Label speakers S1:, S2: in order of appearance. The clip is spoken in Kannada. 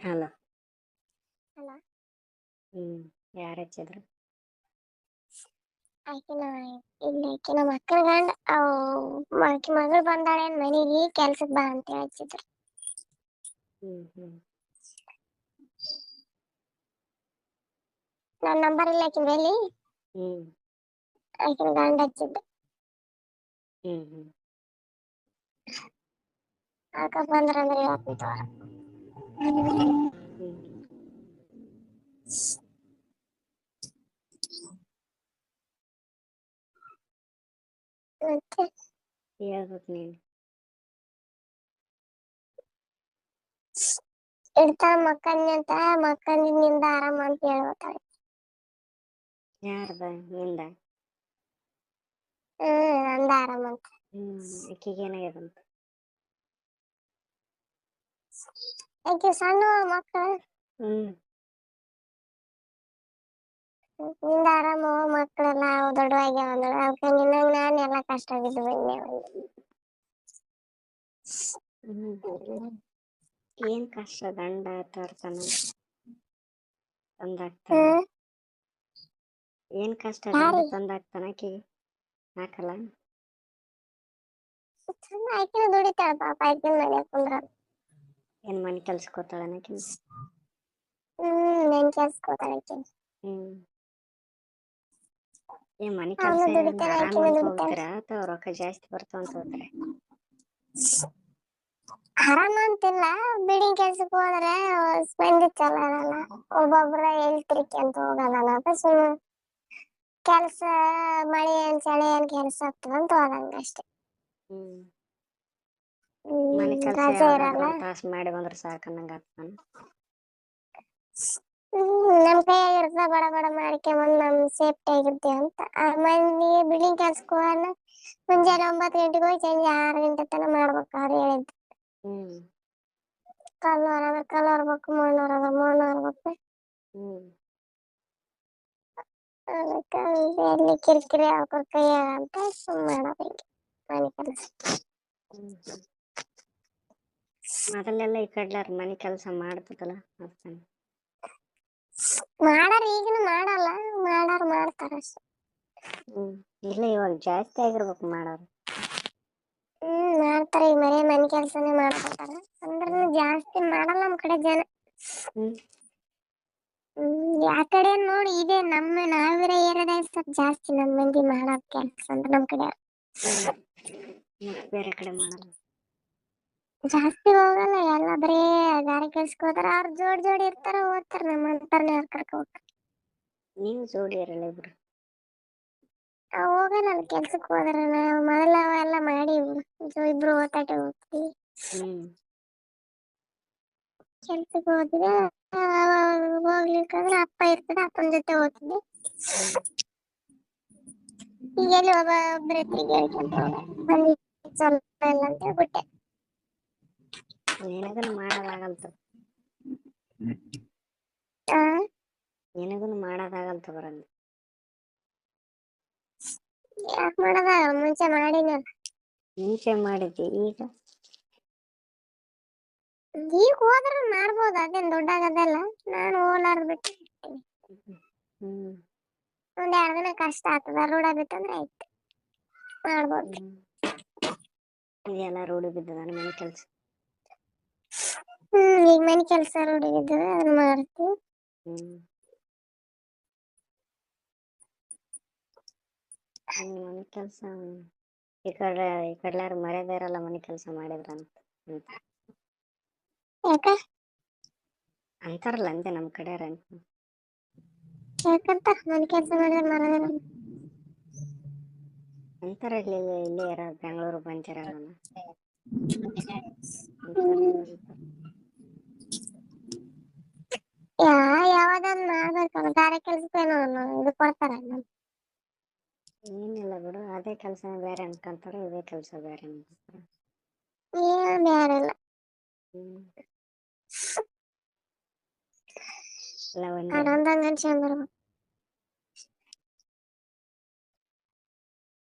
S1: ಹಲೋ.
S2: ಅಲ್ಲ
S1: ಯಾರು ಹಚ್ಚಿದ್ರು?
S2: ಆಕಿನ ಇಲ್ಲಿ ಆಕಿನ ಮಕ್ಕಳ ಗಂಡ ಆಕಿ ಮಗಳು ಬಂದಾಳೆ ಮನೆಗೆ ಕೆಲ್ಸಕ್ಕೆ ಬಾ ಅಂತ ಹಚ್ಚಿದ್ರು. ನನ್ನ ನಂಬರ್ ಇಲ್ಲ ಆಕಿನ ಬಲ್ಲಿ. ಆಕಿನ ಗಂಡ ಹಚ್ಚಿದ್ದ. ಅಕ್ಕ ಬಂದ್ರಂದ್ರೆ ಹೇಳ್ತೀನಿ ತಗೋ. ಮತ್ತೆ
S1: ಹೇಳ್ಬೇಕು ನೀನು.
S2: ಇಡ್ತಾಳ ಮಕ್ಕಂದಿ ಅಂತ ಮಕ್ಕಂದಿನಿಂದ ಆರಾಮ ಅಂತ ಹೇಳ್ತಾಳೆ.
S1: ಯಾರ್ದ ನಿಂದ?
S2: ನಂದ ಆರಾಮ ಅಂತ.
S1: ಆಕಿಗೆ ಏನಾಗ್ಯದಂತ?
S2: ಆಕಿ ಸಣ್ಣ ಮಕ್ಕಳು. ನಿಂದ ಆರಾಮ ಮಕ್ಕಳೆಲ್ಲ ದೊಡ್ಡವಾಗ್ಯಾವ ಅಂದಳು. ಅದಕ್ಕೆ ನಿನ್ನಂಗ ನಾನು ಎಲ್ಲ ಕಷ್ಟ ಬಿದ್ದು ಬಂದೆ.
S1: ಏನ್ ಕಷ್ಟ? ಗಂಡ ತರ್ತಾನ ತಂದಾಕ್ತಾನ. ಏನ್ ಕಷ್ಟ? ಗಂಡ ತಂದಾಕ್ತಾನ ಆಕಿಗೆ ಹಾಕಲ್ಲ.
S2: ಆಕಿನ ದುಡಿತಾಳ ಪಾಪ. ಆಕಿನ ಮನ್ಯಾಗ ಕುಂದ್ರಲ್ಲ.
S1: ಏನ್ ಮನೆ ಕೆಲ್ಸಕ್ಕೆ ಹೋಗ್ತಾಳ ಆಕಿ?
S2: ಮನೆ ಕೆಲ್ಸಕ್ಕೆ ಹೋಗ್ತಾಳ ಆಕಿ.
S1: ಏನ್ ಮನೆ
S2: ಅವನು
S1: ಕೆಲ್ಸ
S2: ದುಡಿತಾನೆ
S1: ಆರಾಮ
S2: ಆಕಿನ
S1: ಅಂತ
S2: ದುಡಿತಾಳೆ.
S1: ಹೋಗ್ತೀರಾ ಅಥವಾ ರೊಕ್ಕ ಜಾಸ್ತಿ ಬರ್ತಾವ ಅಂತ ಹೋಗ್ತಾರೆ?
S2: ಆರಾಮ ಅಂತಿಲ್ಲ. ಬಿಲ್ಡಿಂಗ್ ಕೆಲ್ಸಕ್ಕೆ ಹೋದ್ರೆ ಸ್ಪೆಂಡ್ ಚಲೋ ಇರಲ್ಲ. ಒಬ್ಬೊಬ್ರ ಎಲ್ತಿರಿಕೆ ಅಂತ ಹೋಗಲ್ಲ. ಸುಮ್ಮನೆ ಕೆಲ್ಸ ಮಳೆ ಚಳಿ ಏನ್ ಕೆಲ್ಸ ಆಗ್ತದಂತ ಹೋದಂಗ ಅಷ್ಟೇ.
S1: ಮನೆ ಕೆಲ್ಸ
S2: ರಜೆ
S1: ಯಾವಾಗಾದ್ರೂ
S2: ಇರಲ್ಲ.
S1: ಒಂದು ತಾಸು ಮಾಡಿ ಬಂದ್ರೆ ಸಾಕನ್ನಂಗ ಆಗ್ತಾನ.
S2: ನಮ್ ಕೈಯಾಗ ಇರ್ತದ ಬಡ ಬಡ ಮಾಡ್ಕೊಂಬಂದ್ ನಮ್ ಸೇಫ್ಟಿ ಆಗಿರ್ತೀವಿ ಅಂತ. ಮಂದಿ ಬಿಲ್ಡಿಂಗ್ ಕೆಲ್ಸಕ್ಕೆ ಹೋಗಲ್ಲ. ಮುಂಜಾನೆ 9 ಗಂಟೆಗೆ ಹೋಗಿ ಸಂಜೆ 6 ಗಂಟೆ ತನಕ ಮಾಡ್ಬೇಕು ಅವ್ರು ಹೇಳಿದ್ದು. ಕಲ್ಲೋರ ಕಲ್ಲೋರ್ಬೇಕು, ಮಣ್ಣೋರ ಮಣ್ಣೋರ್ಬೇಕು. ಅದಕ್ಕೆ ಎಲ್ಲಿ ಕಿರಿಕಿರಿ ಆಗ್ಬೇಕು ಕೈಯಾಗ ಅಂತ ಸುಮ್ಮನೆ ಮಾಡೋದು ಮನೆ ಕೆಲಸ.
S1: ಮೊದಲೆಲ್ಲ ಈ ಕಡ್ಲಾರ ಮನೆ ಕೆಲಸ ಮಾಡ್ತದಲ್ಲ ಅದಕ್ಕೆ.
S2: ಮಾಡಾರ ಈಗಿನ ಮಾಡಲ್ಲ. ಮಾಡಾರ ಮಾಡ್ತಾರ ಅಷ್ಟೆ.
S1: ಇಲ್ಲ ಇವಾಗ ಜಾಸ್ತಿ ಆಗಿರ್ಬೇಕು ಮಾಡೋರು.
S2: ಮಾಡ್ತಾರೆ. ಈ ಮನೆ ಕೆಲ್ಸನೇ ಮಾಡ್ಕೊತಾರ. ಅಂದ್ರೂ ಜಾಸ್ತಿ ಮಾಡಲ್ಲ ನಮ್ ಕಡೆ ಜನ. ಆ ಕಡೆ ನೋಡಿ ಇದೆ ನಾವಿರೋ ಏರಿಯಾದಾಗ ಸ್ವಲ್ಪ ಜಾಸ್ತಿ ನಮ್ ಮಂದಿ ಮಾಡೋ ಕೆಲ್ಸ ಅಂದ್ರೆ ನಮ್ ಕಡೆ.
S1: ಬೇರೆ ಕಡೆ ಮಾಡಲ್ಲ.
S2: ಜಾಸ್ತಿ ಹೋಗಲ್ಲ. ಎಲ್ಲ ಬರೇ ಗಾರೆ ಕೆಲ್ಸಕ್ಕೆ ಹೋತಾರ. ಅವ್ರ ಜೋಡಿ ಇರ್ತಾರ ಹೋಗ್ತಾರ. ನಮ್ಮ ಅಂತಾರನೇ ಯಾರ್ ಕರ್ಕೊ ಹೋಗ್ತಾರ.
S1: ನೀವು ಜೋಡಿ ಇರಲ್ಲ ಇಬ್ರು?
S2: ಹೋಗಲ್ಲ ಕೆಲ್ಸಕ್ಕೆ ಹೋದ್ರ. ನಾವು ಮೊದಲ ಎಲ್ಲ ಮಾಡಿ ಇಬ್ರು ಓತಾಟ ಹೋಗ್ತೀವಿ. ಕೆಲ್ಸಕ್ಕೆ ಹೋದ್ರೆ ಹೋಗ್ಲಿಕ್ಕಂದ್ರೆ ಅಪ್ಪ ಇರ್ತದೆ. ಅಪ್ಪನ ಜೊತೆ ಹೋಗ್ತಿದ್ದೆ. ಈಗೆಲ್ಲಿ ಒಬ್ಬೊಬ್ರೆ ತಿರುಗಾಡ್ಕೊಂತ ಹೋಗೋದು. ಸ್ವಲ್ಪ ಇಲ್ಲ ಅಂತ ಬಿಟ್ಟೆ.
S1: ನಿನಗನು ಮಾಡೋದಾಗಲ್ತ. ನಿನಗನು ಮಾಡೋದಾಗಲ್ ತಗೋರ.
S2: ಯಾಕೆ ಮಾಡೋದಾಗಲ್ಲ? ಮುಂಚೆ ಮಾಡಿನಲ್ಲ.
S1: ಮುಂಚೆ ಮಾಡಿದ್ದೆ. ಈಗ
S2: ಹೋದ್ರೆ ಮಾಡ್ಬೋದು. ಅದೇನ್ ದೊಡ್ಡಾಗದಲ್ಲ. ನಾನು ಹೋಲಾರ್ದು ಬಿಟ್ಟು ಒಂದ್ 2 ದಿನ ಕಷ್ಟ ಆಗ್ತದ. ರೂಢ ಬಿತ್ತಂದ್ರೆ ಆಯ್ತು ಮಾಡ್ಬೋದು.
S1: ಇದೆಲ್ಲ ರೂಢಿ ಬಿದ್ದದ ಮನೆ ಕೆಲಸ.
S2: ಈಗ ಮನೆ ಕೆಲಸ ರೂಢಿ ಬಿದ್ದದ. ಅದನ್ನ ಮಾಡ್ತೀವಿ.
S1: ಮನೆ ಕೆಲಸ ಈ ಕಡ್ಲಾರು ಮರ್ಯಾದೆ ಇರಲ್ಲ ಮನೆ ಕೆಲಸ ಮಾಡಿದ್ರಂತ
S2: ಯಾಕ
S1: ಅಂತಾರಲ್ಲ ಅಂದೆ ನಮ್ ಕಡೆ.
S2: ಯಾಕಂತ ಮನೆ ಕೆಲಸ ಮಾಡಿದ್ರೆ ಮರದಿರಲ್ಲ
S1: ಅಂತಾರ. ಇಲ್ಲೇ ಇರೋ ಬೆಂಗಳೂರು ಬಂದಿರಲ್ಲ
S2: ಯಾವ್ದೊಂದು ಮಾಡ್ಬೇಕಲ್ಲ. ಗಾರೆ ಕೆಲ್ಸಕ್ಕೇನು ಇದು ಕೊಡ್ತಾರ?
S1: ಏನಿಲ್ಲ ಬಿಡು. ಅದೇ ಕೆಲಸ ಬೇರೆ ಅನ್ಕೊಂತಾರ, ಇದೇ ಕೆಲಸ ಬೇರೆ ಅನ್ಕೊಂತಾರ.
S2: ಏನ್ ಯಾರಿಲ್ಲ.
S1: ಎಲ್ಲ ಒಂದೇ.
S2: ಅದೊಂದಂಗ ಚಂದ ಇರ್ಬೇಕು.